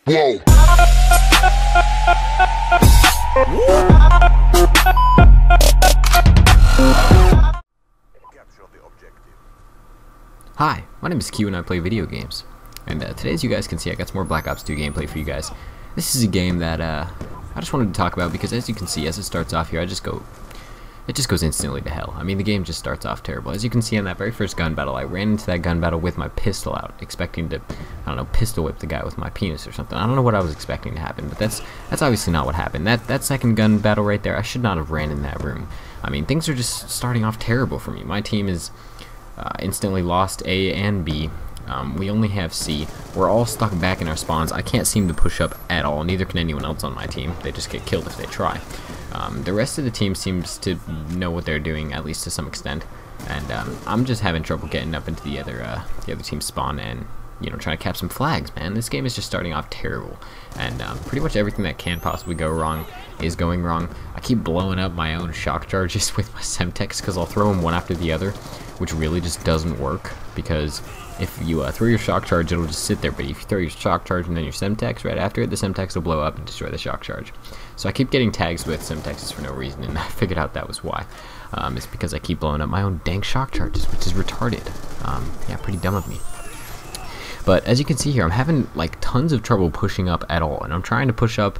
Whoa. Hi, my name is Q and I play video games. And today, as you guys can see, I got some more Black Ops 2 gameplay for you guys. This is a game that I just wanted to talk about because, as you can see, as it starts off here, it just goes instantly to hell. I mean, the game just starts off terrible. As you can see in that very first gun battle, I ran into that gun battle with my pistol out, expecting to, I don't know, pistol whip the guy with my penis or something. I don't know what I was expecting to happen, but that's obviously not what happened. That second gun battle right there, I should not have ran in that room. I mean, things are just starting off terrible for me. My team is instantly lost A and B. We only have C. We're all stuck back in our spawns. I can't seem to push up at all. Neither can anyone else on my team. They just get killed if they try. The rest of the team seems to know what they're doing, at least to some extent. And I'm just having trouble getting up into the other team's spawn and, you know, trying to cap some flags, man. This game is just starting off terrible. And pretty much everything that can possibly go wrong is going wrong. I keep blowing up my own shock charges with my Semtex because I'll throw them one after the other, which really just doesn't work, because if you throw your shock charge, it'll just sit there, but if you throw your shock charge and then your Semtex right after it, the Semtex will blow up and destroy the shock charge. So I keep getting tags with Semtexes for no reason, and I figured out that was why. It's because I keep blowing up my own dank shock charges, which is retarded. Yeah, pretty dumb of me. But as you can see here, I'm having like tons of trouble pushing up at all, and I'm trying to push up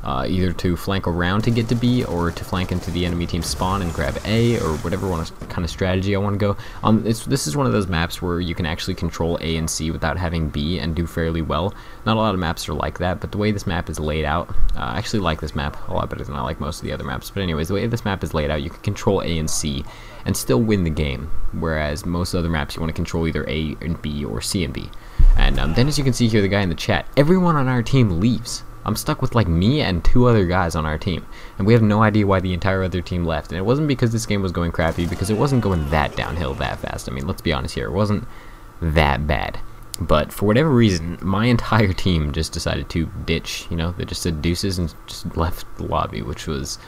either to flank around to get to B, or to flank into the enemy team spawn and grab A, or whatever kind of strategy I want to go. This is one of those maps where you can actually control A and C without having B and do fairly well. Not a lot of maps are like that, but the way this map is laid out, I actually like this map a lot better than I like most of the other maps. But anyways, the way this map is laid out, you can control A and C and still win the game, whereas most other maps you want to control either A and B or C and B. And then, as you can see here, the guy in the chat, everyone on our team leaves. I'm stuck with like me and 2 other guys on our team, and we have no idea why the entire other team left. And it wasn't because this game was going crappy, because it wasn't going that downhill that fast. I mean, let's be honest here, it wasn't that bad. But for whatever reason, my entire team just decided to ditch. You know, they just said deuces and just left the lobby, which was,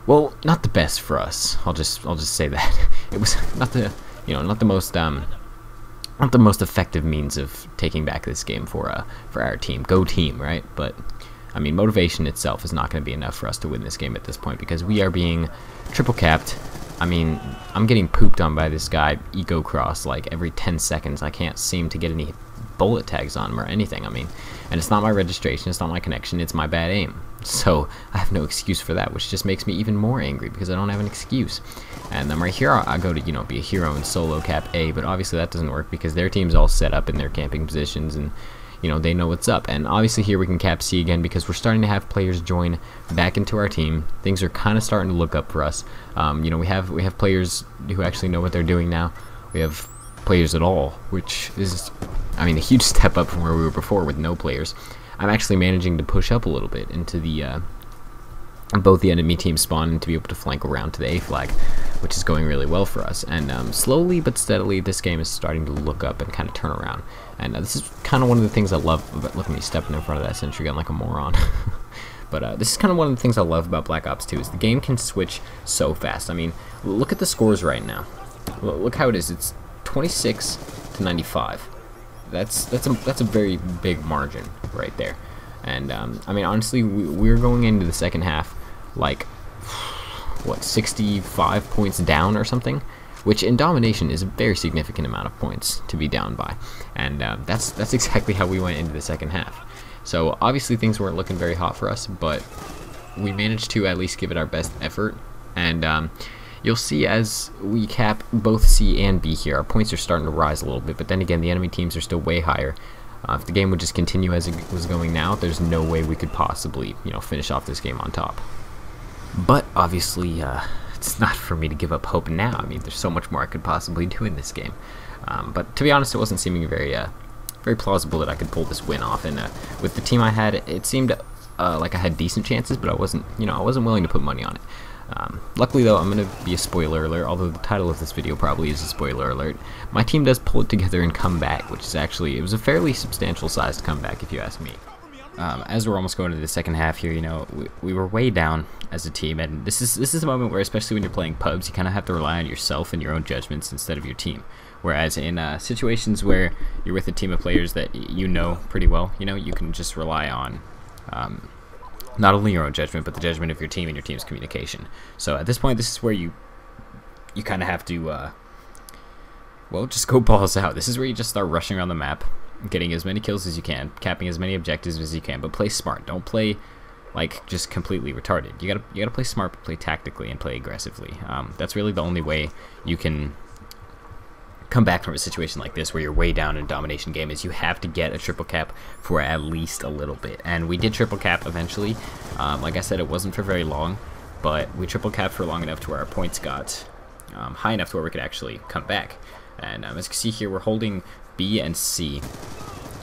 well, not the best for us. I'll just say that. It was not the most effective means of taking back this game for our team. Go team, right? But I mean, motivation itself is not going to be enough for us to win this game at this point, because we are being triple capped. I mean, I'm getting pooped on by this guy Eco Cross like every 10 seconds. I can't seem to get any bullet tags on him or anything. I mean, and it's not my registration, it's not my connection, it's my bad aim. So I have no excuse for that, which just makes me even more angry because I don't have an excuse. And then right here, I go to, you know, be a hero and solo cap A, but obviously that doesn't work because their team's all set up in their camping positions, and you know, they know what's up. And obviously here we can cap C again because we're starting to have players join back into our team. Things are kind of starting to look up for us. You know, we have players who actually know what they're doing now. We have players at all, which is, I mean, a huge step up from where we were before with no players. I'm actually managing to push up a little bit into the both the enemy team spawn and to be able to flank around to the A flag, which is going really well for us. And slowly but steadily, this game is starting to look up and kind of turn around. And this is kind of one of the things I love about, look at me stepping in front of that sentry gun like a moron. But this is kind of one of the things I love about Black Ops 2 is the game can switch so fast. I mean, look at the scores right now. Look how it is. It's 26 to 95. That's a very big margin right there. And I mean, honestly, we're going into the second half like, what, 65 points down or something, which in Domination is a very significant amount of points to be down by. And that's exactly how we went into the second half. So obviously things weren't looking very hot for us, but we managed to at least give it our best effort. And you'll see as we cap both C and B here, our points are starting to rise a little bit, but then again, the enemy teams are still way higher. If the game would just continue as it was going now, there's no way we could possibly, you know, finish off this game on top. But obviously, it's not for me to give up hope now. I mean, there's so much more I could possibly do in this game. But to be honest, it wasn't seeming very plausible that I could pull this win off. And with the team I had, it seemed like I had decent chances, but I wasn't willing to put money on it. Luckily though, I'm going to be a spoiler alert, although the title of this video probably is a spoiler alert. My team does pull it together and come back, which is actually, it was a fairly substantial sized comeback if you ask me. as we're almost going to the second half here, you know, we were way down as a team, and this is a moment where, especially when you're playing pubs, you kind of have to rely on yourself and your own judgments instead of your team. Whereas in situations where you're with a team of players that you know pretty well, you know, you can just rely on not only your own judgment, but the judgment of your team and your team's communication. So at this point, this is where you kind of have to, well, just go balls out. This is where you just start rushing around the map, getting as many kills as you can, capping as many objectives as you can, but play smart. Don't play like just completely retarded. You gotta play smart, but play tactically and play aggressively. That's really the only way you can come back from a situation like this where you're way down in a domination game. Is you have to get a triple cap for at least a little bit, and we did triple cap eventually. Like I said, it wasn't for very long, but we triple capped for long enough to where our points got high enough to where we could actually come back. And as you can see here, we're holding B and C,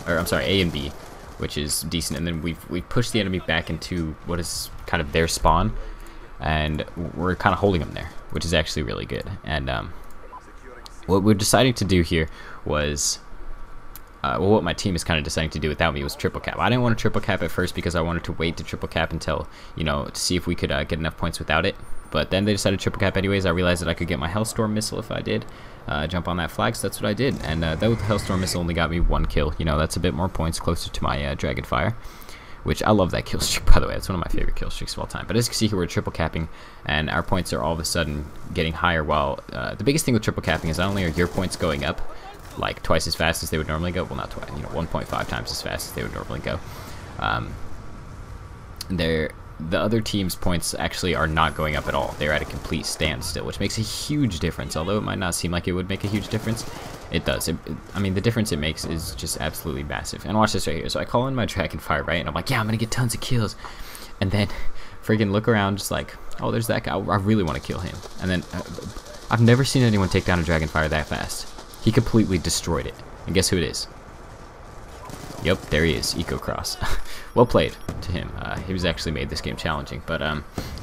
or I'm sorry, A and B, which is decent. And then we've pushed the enemy back into what is kind of their spawn, and we're kind of holding them there, which is actually really good. And what we're deciding to do here was, well, what my team is kind of deciding to do without me was triple cap. I didn't want to triple cap at first because I wanted to wait to triple cap until, you know, to see if we could get enough points without it. But then they decided to triple cap anyways. I realized that I could get my Hellstorm missile if I did jump on that flag, so that's what I did. And that with the Hellstorm missile only got me 1 kill. You know, that's a bit more points, closer to my Dragonfire, which I love that kill streak, by the way. That's one of my favorite kill streaks of all time. But as you can see here, we're triple capping, and our points are all of a sudden getting higher. While the biggest thing with triple capping is not only are your points going up like twice as fast as they would normally go, well, not twice, you know, 1.5 times as fast as they would normally go. The other team's points actually are not going up at all. They're at a complete standstill, which makes a huge difference. Although it might not seem like it would make a huge difference, it does. I mean, the difference it makes is just absolutely massive. And watch this right here. So I call in my Dragonfire, right? And I'm like, yeah, I'm going to get tons of kills. And then freaking look around just like, oh, there's that guy. I really want to kill him. And then I've never seen anyone take down a Dragonfire that fast. He completely destroyed it. And guess who it is? Yep, there he is, Ecocross. Well played to him. He was actually made this game challenging, but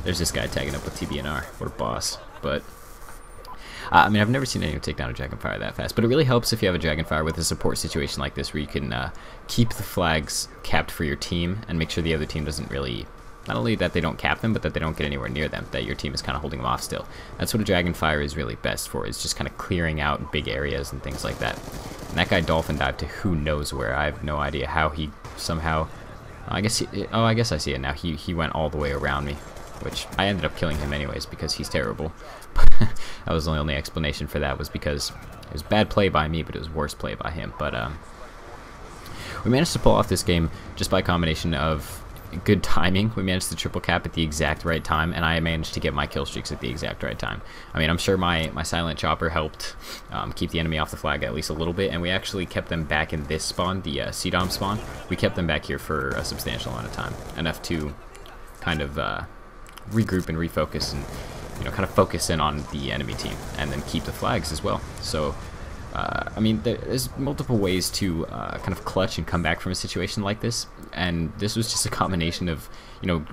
there's this guy tagging up with TBNR. What a boss. But I mean, I've never seen anyone take down a Dragonfire that fast, but it really helps if you have a Dragonfire with a support situation like this where you can keep the flags capped for your team and make sure the other team doesn't really, not only that they don't cap them, but that they don't get anywhere near them, that your team is kind of holding them off still. That's what a Dragonfire is really best for, is just kind of clearing out big areas and things like that. And that guy dolphin dived to who knows where. I have no idea how he somehow, I guess I see it now. He went all the way around me, which I ended up killing him anyways because he's terrible. That was the only explanation for that, was because it was bad play by me, but it was worse play by him. But we managed to pull off this game just by a combination of good timing. We managed to triple cap at the exact right time, and I managed to get my kill streaks at the exact right time. I mean, I'm sure my silent chopper helped keep the enemy off the flag at least a little bit, and we actually kept them back in this spawn, the CDOM spawn. We kept them back here for a substantial amount of time, enough to kind of regroup and refocus, and, you know, kind of focus in on the enemy team, and then keep the flags as well. So I mean, there's multiple ways to kind of clutch and come back from a situation like this, and this was just a combination of, you know,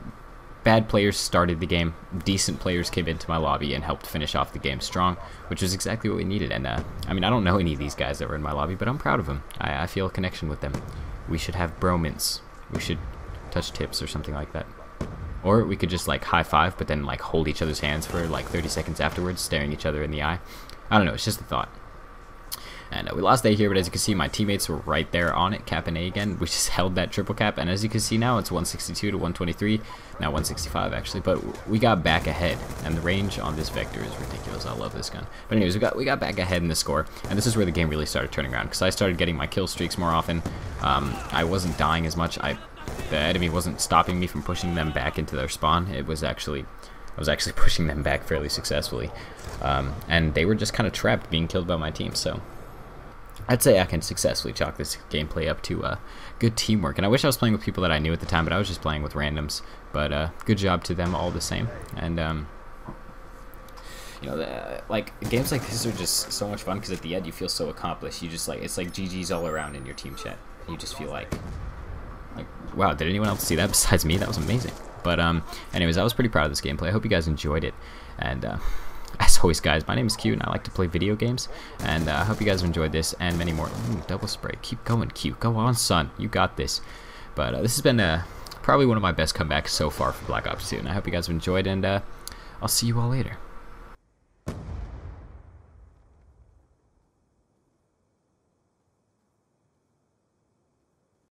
bad players started the game, decent players came into my lobby and helped finish off the game strong, which was exactly what we needed. And I mean, I don't know any of these guys that were in my lobby, but I'm proud of them. I feel a connection with them. We should have bromance. We should touch tips or something like that. Or we could just like high five, but then like hold each other's hands for like 30 seconds afterwards, staring each other in the eye. I don't know, it's just a thought. And we lost A here, but as you can see, my teammates were right there on it, capping A again. We just held that triple cap, and as you can see now, it's 162 to 123, now 165 actually, but we got back ahead, and the range on this vector is ridiculous. I love this gun. But anyways, we got back ahead in the score, and this is where the game really started turning around, because I started getting my kill streaks more often. I wasn't dying as much. The enemy wasn't stopping me from pushing them back into their spawn. I was actually pushing them back fairly successfully, and they were just kind of trapped, being killed by my team. So I'd say I can successfully chalk this gameplay up to good teamwork. And I wish I was playing with people that I knew at the time, but I was just playing with randoms. But good job to them all the same. And you know, like games like this are just so much fun because at the end you feel so accomplished. You just like, it's like GG's all around in your team chat. You just feel like wow, did anyone else see that besides me? That was amazing. But anyways, I was pretty proud of this gameplay. I hope you guys enjoyed it. And as always, guys, my name is Q, and I like to play video games. And I hope you guys have enjoyed this and many more. Ooh, double spray. Keep going, Q. Go on, son. You got this. But this has been probably one of my best comebacks so far for Black Ops 2, and I hope you guys have enjoyed, and I'll see you all later.